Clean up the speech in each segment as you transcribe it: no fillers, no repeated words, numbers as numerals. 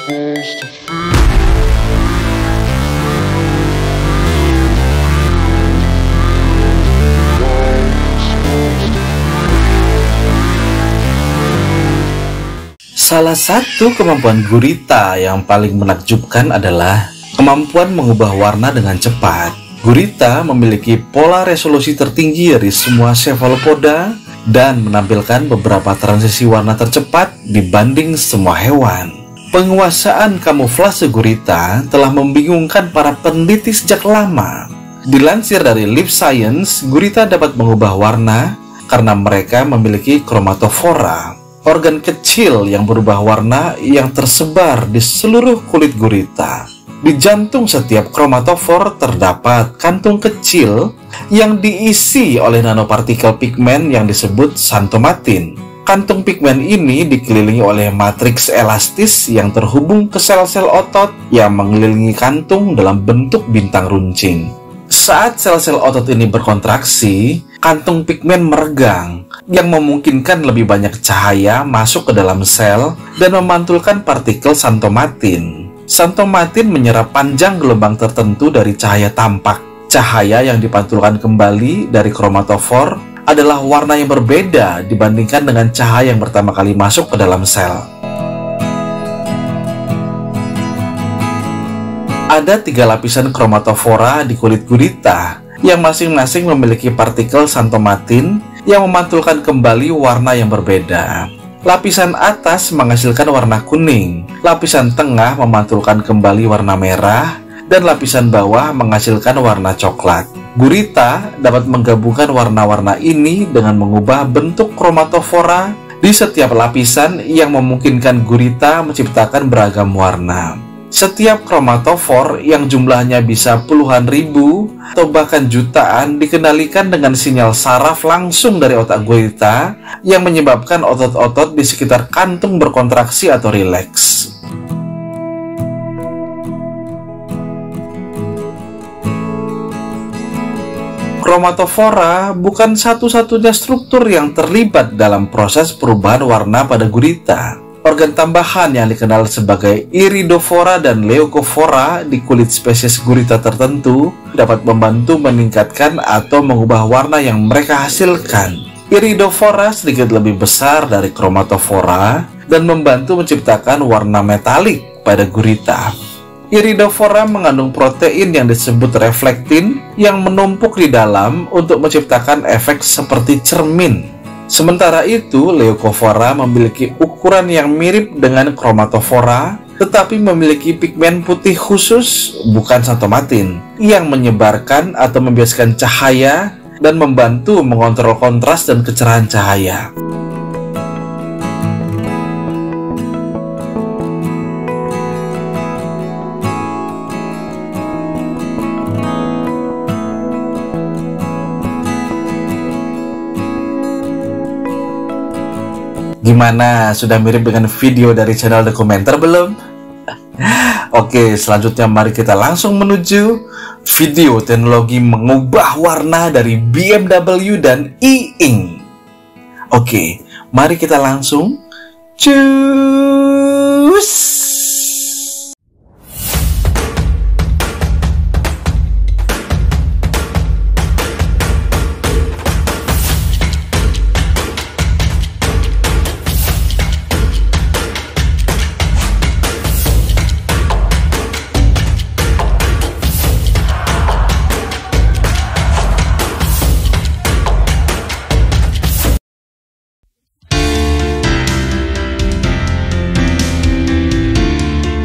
Salah satu kemampuan gurita yang paling menakjubkan adalah kemampuan mengubah warna dengan cepat. Gurita memiliki pola resolusi tertinggi dari semua cephalopoda dan menampilkan beberapa transisi warna tercepat dibanding semua hewan. Penguasaan kamuflase gurita telah membingungkan para peneliti sejak lama. Dilansir dari Life Science, gurita dapat mengubah warna karena mereka memiliki kromatofora, organ kecil yang berubah warna yang tersebar di seluruh kulit gurita. Di jantung setiap kromatofor terdapat kantung kecil yang diisi oleh nanopartikel pigmen yang disebut xanthomatin. Kantung pigmen ini dikelilingi oleh matriks elastis yang terhubung ke sel-sel otot yang mengelilingi kantung dalam bentuk bintang runcing. Saat sel-sel otot ini berkontraksi, kantung pigmen meregang yang memungkinkan lebih banyak cahaya masuk ke dalam sel dan memantulkan partikel xanthomatin. Xanthomatin menyerap panjang gelombang tertentu dari cahaya tampak. Cahaya yang dipantulkan kembali dari kromatofor adalah warna yang berbeda dibandingkan dengan cahaya yang pertama kali masuk ke dalam sel. Ada 3 lapisan kromatofora di kulit gurita yang masing-masing memiliki partikel xanthomatin yang memantulkan kembali warna yang berbeda. Lapisan atas menghasilkan warna kuning, lapisan tengah memantulkan kembali warna merah, dan lapisan bawah menghasilkan warna coklat. Gurita dapat menggabungkan warna-warna ini dengan mengubah bentuk kromatofora di setiap lapisan yang memungkinkan gurita menciptakan beragam warna. Setiap kromatofor yang jumlahnya bisa puluhan ribu atau bahkan jutaan dikendalikan dengan sinyal saraf langsung dari otak gurita yang menyebabkan otot-otot di sekitar kantung berkontraksi atau rileks. Kromatofora bukan satu-satunya struktur yang terlibat dalam proses perubahan warna pada gurita. Organ tambahan yang dikenal sebagai iridofora dan leucofora di kulit spesies gurita tertentu dapat membantu meningkatkan atau mengubah warna yang mereka hasilkan. Iridofora sedikit lebih besar dari kromatofora dan membantu menciptakan warna metalik pada gurita. Iridofora mengandung protein yang disebut reflektin yang menumpuk di dalam untuk menciptakan efek seperti cermin. Sementara itu, leucofora memiliki ukuran yang mirip dengan kromatofora, tetapi memiliki pigmen putih khusus, bukan xanthomatin, yang menyebarkan atau membiaskan cahaya dan membantu mengontrol kontras dan kecerahan cahaya. Gimana? Sudah mirip dengan video dari channel dokumenter belum? Oke, selanjutnya mari kita langsung menuju video teknologi mengubah warna dari BMW dan E-Ink. Oke, mari kita langsung cus.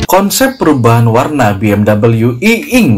Konsep perubahan warna BMW E-Ink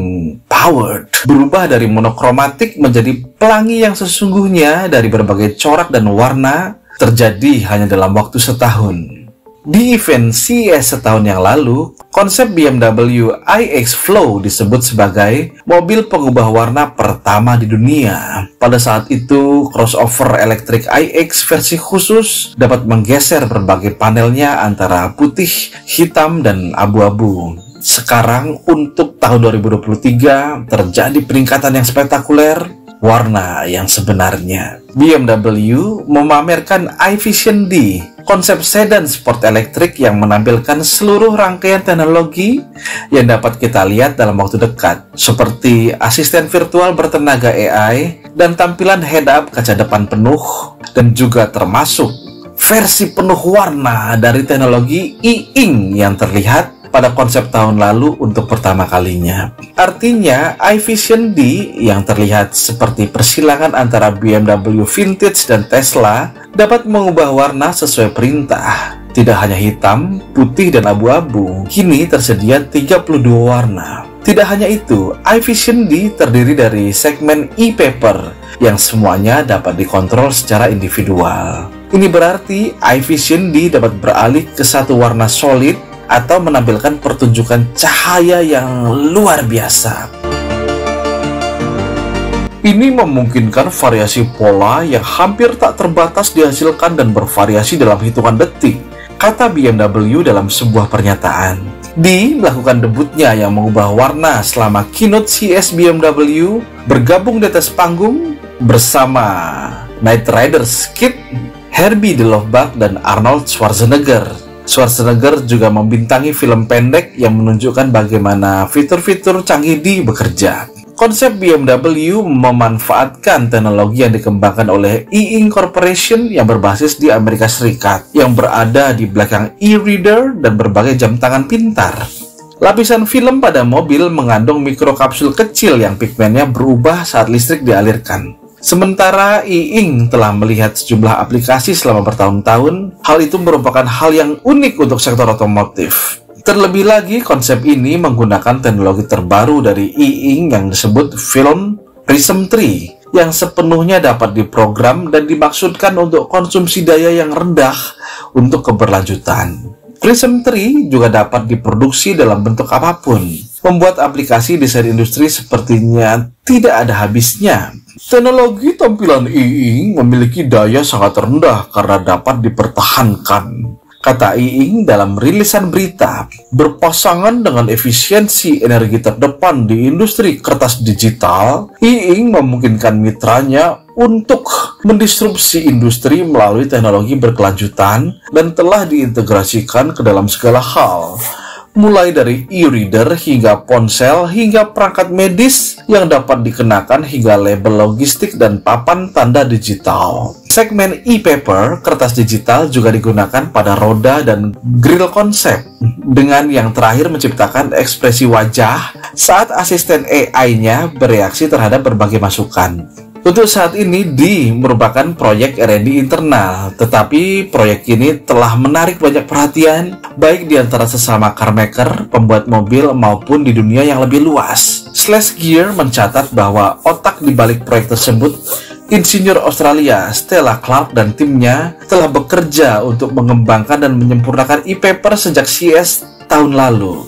Powered berubah dari monokromatik menjadi pelangi yang sesungguhnya dari berbagai corak dan warna terjadi hanya dalam waktu setahun. Di event CES setahun yang lalu, konsep BMW iX Flow disebut sebagai mobil pengubah warna pertama di dunia. Pada saat itu, crossover elektrik iX versi khusus dapat menggeser berbagai panelnya antara putih, hitam, dan abu-abu. Sekarang, untuk tahun 2023, terjadi peningkatan yang spektakuler. warna yang sebenarnya. BMW memamerkan iVision D, konsep sedan sport elektrik yang menampilkan seluruh rangkaian teknologi yang dapat kita lihat dalam waktu dekat, seperti asisten virtual bertenaga AI dan tampilan head-up kaca depan penuh, dan juga termasuk versi penuh warna dari teknologi e-ink yang terlihat pada konsep tahun lalu untuk pertama kalinya. Artinya, iVision D yang terlihat seperti persilangan antara BMW Vintage dan Tesla dapat mengubah warna sesuai perintah. Tidak hanya hitam, putih, dan abu-abu, kini tersedia 32 warna. Tidak hanya itu, iVision D terdiri dari segmen e-paper yang semuanya dapat dikontrol secara individual. Ini berarti iVision D dapat beralih ke satu warna solid atau menampilkan pertunjukan cahaya yang luar biasa. Ini memungkinkan variasi pola yang hampir tak terbatas dihasilkan dan bervariasi dalam hitungan detik, kata BMW dalam sebuah pernyataan. D melakukan debutnya yang mengubah warna selama keynote CES BMW, bergabung di atas panggung bersama Knight Rider Skid, Herbie the Love Bug, dan Arnold Schwarzenegger. Schwarzenegger juga membintangi film pendek yang menunjukkan bagaimana fitur-fitur canggih D bekerja. Konsep BMW memanfaatkan teknologi yang dikembangkan oleh E-Ink Corporation yang berbasis di Amerika Serikat, yang berada di belakang e-reader dan berbagai jam tangan pintar. Lapisan film pada mobil mengandung mikrokapsul kecil yang pigmennya berubah saat listrik dialirkan. Sementara E-Ink telah melihat sejumlah aplikasi selama bertahun-tahun, hal itu merupakan hal yang unik untuk sektor otomotif. Terlebih lagi, konsep ini menggunakan teknologi terbaru dari E-Ink yang disebut Film Prism 3, yang sepenuhnya dapat diprogram dan dimaksudkan untuk konsumsi daya yang rendah untuk keberlanjutan. Prism 3 juga dapat diproduksi dalam bentuk apapun, membuat aplikasi desain industri sepertinya tidak ada habisnya. Teknologi tampilan E-Ink memiliki daya sangat rendah karena dapat dipertahankan, kata E-Ink dalam rilisan berita. Berpasangan dengan efisiensi energi terdepan di industri kertas digital, E-Ink memungkinkan mitranya untuk mendisrupsi industri melalui teknologi berkelanjutan dan telah diintegrasikan ke dalam segala hal, mulai dari e-reader hingga ponsel hingga perangkat medis yang dapat dikenakan hingga label logistik dan papan tanda digital. Segmen e-paper, kertas digital, juga digunakan pada roda dan grill konsep, dengan yang terakhir menciptakan ekspresi wajah saat asisten AI-nya bereaksi terhadap berbagai masukan. Untuk saat ini, D merupakan proyek R&D internal, tetapi proyek ini telah menarik banyak perhatian, baik di antara sesama carmaker, pembuat mobil, maupun di dunia yang lebih luas. Slashgear mencatat bahwa otak di balik proyek tersebut, insinyur Australia Stella Clark dan timnya, telah bekerja untuk mengembangkan dan menyempurnakan e-paper sejak CES tahun lalu.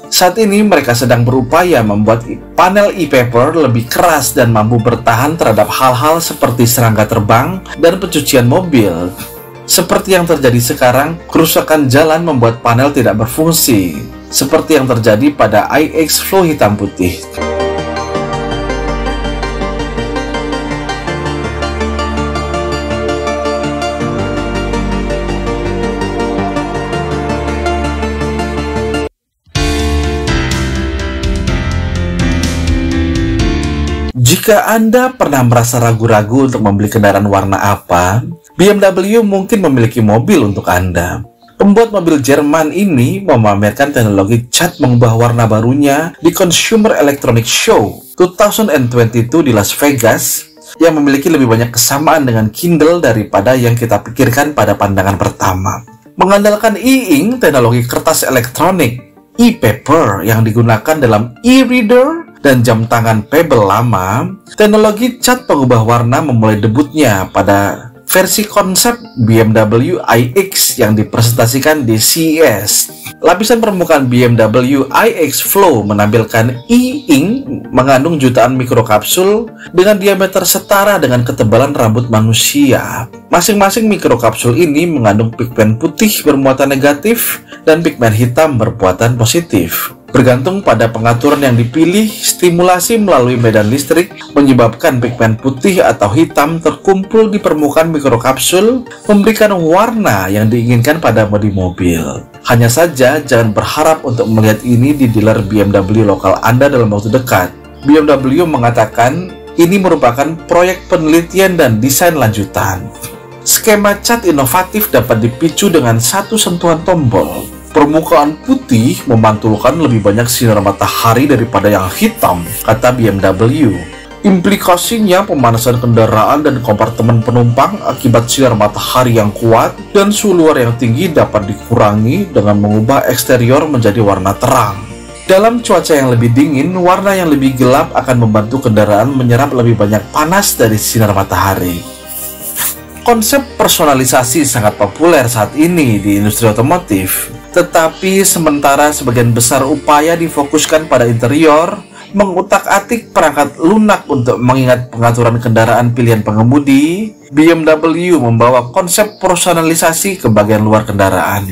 Saat ini mereka sedang berupaya membuat panel e-paper lebih keras dan mampu bertahan terhadap hal-hal seperti serangga terbang dan pencucian mobil. Seperti yang terjadi sekarang, kerusakan jalan membuat panel tidak berfungsi, seperti yang terjadi pada iX Flow hitam putih. Jika Anda pernah merasa ragu-ragu untuk membeli kendaraan warna apa, BMW mungkin memiliki mobil untuk Anda. Pembuat mobil Jerman ini memamerkan teknologi cat mengubah warna barunya di Consumer Electronics Show 2022 di Las Vegas, yang memiliki lebih banyak kesamaan dengan Kindle daripada yang kita pikirkan pada pandangan pertama. Mengandalkan e-ink, teknologi kertas elektronik, e-paper yang digunakan dalam e-reader, dan jam tangan Pebble lama, teknologi cat pengubah warna memulai debutnya pada versi konsep BMW iX yang dipresentasikan di CES. Lapisan permukaan BMW iX Flow menampilkan e-ink mengandung jutaan mikrokapsul dengan diameter setara dengan ketebalan rambut manusia. Masing-masing mikrokapsul ini mengandung pigmen putih bermuatan negatif dan pigmen hitam bermuatan positif. Bergantung pada pengaturan yang dipilih, stimulasi melalui medan listrik menyebabkan pigmen putih atau hitam terkumpul di permukaan mikrokapsul, memberikan warna yang diinginkan pada bodi mobil. Hanya saja, jangan berharap untuk melihat ini di dealer BMW lokal Anda dalam waktu dekat. BMW mengatakan ini merupakan proyek penelitian dan desain lanjutan. Skema cat inovatif dapat dipicu dengan satu sentuhan tombol. Permukaan putih memantulkan lebih banyak sinar matahari daripada yang hitam, kata BMW. Implikasinya pemanasan kendaraan dan kompartemen penumpang akibat sinar matahari yang kuat dan suhu luar yang tinggi dapat dikurangi dengan mengubah eksterior menjadi warna terang. Dalam cuaca yang lebih dingin, warna yang lebih gelap akan membantu kendaraan menyerap lebih banyak panas dari sinar matahari. Konsep personalisasi sangat populer saat ini di industri otomotif. Tetapi sementara sebagian besar upaya difokuskan pada interior, mengutak-atik perangkat lunak untuk mengingat pengaturan kendaraan pilihan pengemudi, BMW membawa konsep personalisasi ke bagian luar kendaraan.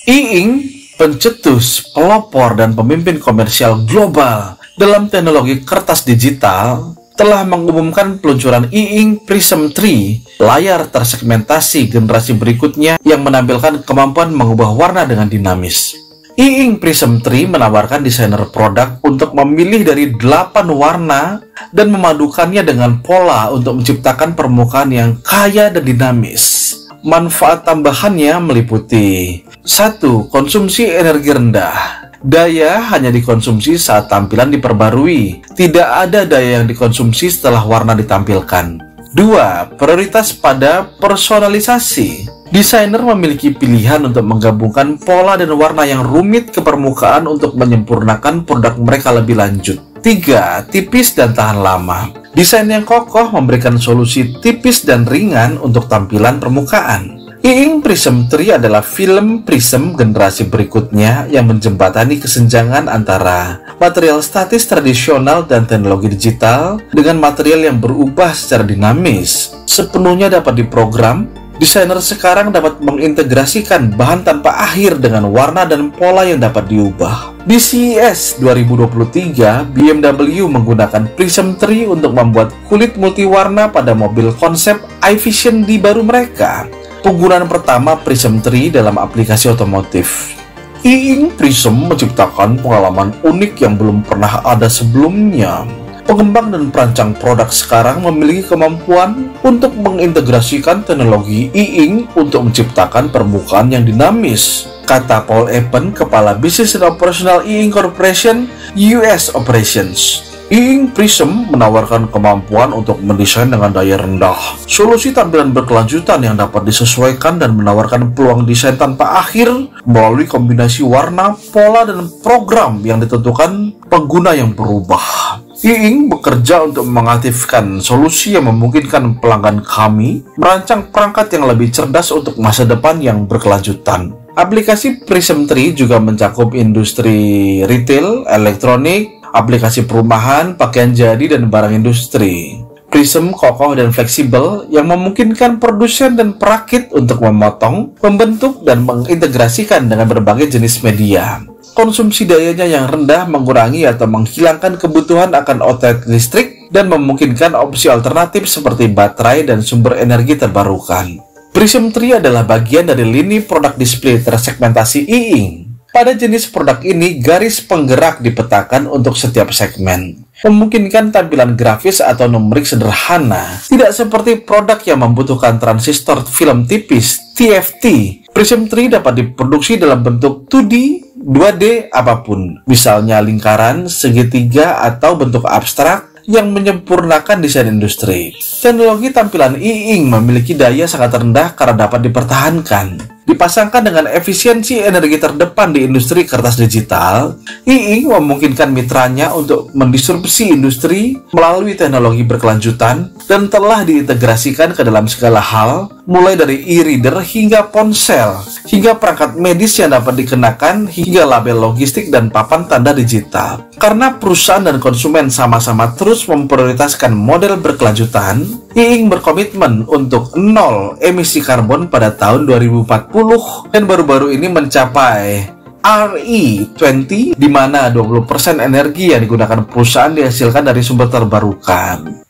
E-Ink, pencetus, pelopor, dan pemimpin komersial global dalam teknologi kertas digital, telah mengumumkan peluncuran E-Ink Prism 3, layar tersegmentasi generasi berikutnya yang menampilkan kemampuan mengubah warna dengan dinamis. E-Ink Prism 3 menawarkan desainer produk untuk memilih dari 8 warna dan memadukannya dengan pola untuk menciptakan permukaan yang kaya dan dinamis. Manfaat tambahannya meliputi 1. Konsumsi energi rendah. Daya hanya dikonsumsi saat tampilan diperbarui. Tidak ada daya yang dikonsumsi setelah warna ditampilkan. 2. Prioritas pada personalisasi. Desainer memiliki pilihan untuk menggabungkan pola dan warna yang rumit ke permukaan untuk menyempurnakan produk mereka lebih lanjut. 3. Tipis dan tahan lama. Desain yang kokoh memberikan solusi tipis dan ringan untuk tampilan permukaan. E-Ink Prism 3 adalah film prism generasi berikutnya yang menjembatani kesenjangan antara material statis tradisional dan teknologi digital dengan material yang berubah secara dinamis. Sepenuhnya dapat diprogram, desainer sekarang dapat mengintegrasikan bahan tanpa akhir dengan warna dan pola yang dapat diubah. Di CES 2023, BMW menggunakan Prism 3 untuk membuat kulit multiwarna pada mobil konsep iVision di baru mereka. Penggunaan pertama Prism 3 dalam aplikasi otomotif. E-Ink Prism menciptakan pengalaman unik yang belum pernah ada sebelumnya. Pengembang dan perancang produk sekarang memiliki kemampuan untuk mengintegrasikan teknologi E-Ink untuk menciptakan permukaan yang dinamis, kata Paul Eppen, Kepala Bisnis dan Operasional E-Ink Corporation US Operations. E-Ink Prism menawarkan kemampuan untuk mendesain dengan daya rendah, solusi tampilan berkelanjutan yang dapat disesuaikan dan menawarkan peluang desain tanpa akhir melalui kombinasi warna, pola, dan program yang ditentukan pengguna yang berubah. E-Ink bekerja untuk mengaktifkan solusi yang memungkinkan pelanggan kami merancang perangkat yang lebih cerdas untuk masa depan yang berkelanjutan. Aplikasi Prism 3 juga mencakup industri retail, elektronik, aplikasi perumahan, pakaian jadi, dan barang industri. Prism kokoh dan fleksibel yang memungkinkan produsen dan perakit untuk memotong, membentuk, dan mengintegrasikan dengan berbagai jenis media. Konsumsi dayanya yang rendah mengurangi atau menghilangkan kebutuhan akan outlet listrik dan memungkinkan opsi alternatif seperti baterai dan sumber energi terbarukan. Prism 3 adalah bagian dari lini produk display tersegmentasi E-Ink. Pada jenis produk ini, garis penggerak dipetakan untuk setiap segmen, memungkinkan tampilan grafis atau numerik sederhana, tidak seperti produk yang membutuhkan transistor film tipis TFT. Prism 3 dapat diproduksi dalam bentuk 2D, 2D apapun, misalnya lingkaran, segitiga, atau bentuk abstrak yang menyempurnakan desain industri. Teknologi tampilan E-Ink memiliki daya sangat rendah karena dapat dipertahankan. Dipasangkan dengan efisiensi energi terdepan di industri kertas digital, E-Ink memungkinkan mitranya untuk mendisrupsi industri melalui teknologi berkelanjutan dan telah diintegrasikan ke dalam segala hal, mulai dari e-reader hingga ponsel, hingga perangkat medis yang dapat dikenakan, hingga label logistik dan papan tanda digital. Karena perusahaan dan konsumen sama-sama terus memprioritaskan model berkelanjutan, Ying berkomitmen untuk nol emisi karbon pada tahun 2040 dan baru-baru ini mencapai RE20, di mana 20% energi yang digunakan perusahaan dihasilkan dari sumber terbarukan.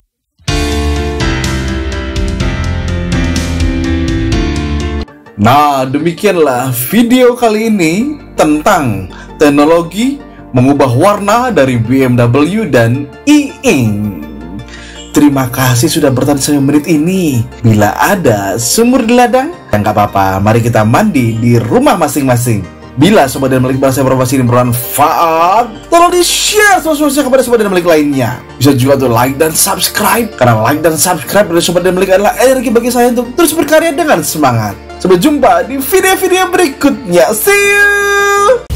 Nah, demikianlah video kali ini tentang teknologi mengubah warna dari BMW dan E-Ink. Terima kasih sudah bertahan sampai menit ini. Bila ada sumur di ladang, ya nggak apa-apa, mari kita mandi di rumah masing-masing. Bila Sobat Dynamic bahasa informasi ini bermanfaat, tolong di-share semuanya kepada Sobat Dynamic lainnya. Bisa juga tuh like dan subscribe, karena like dan subscribe dari Sobat Dynamic adalah energi bagi saya untuk terus berkarya dengan semangat. Sampai jumpa di video-video berikutnya. See you!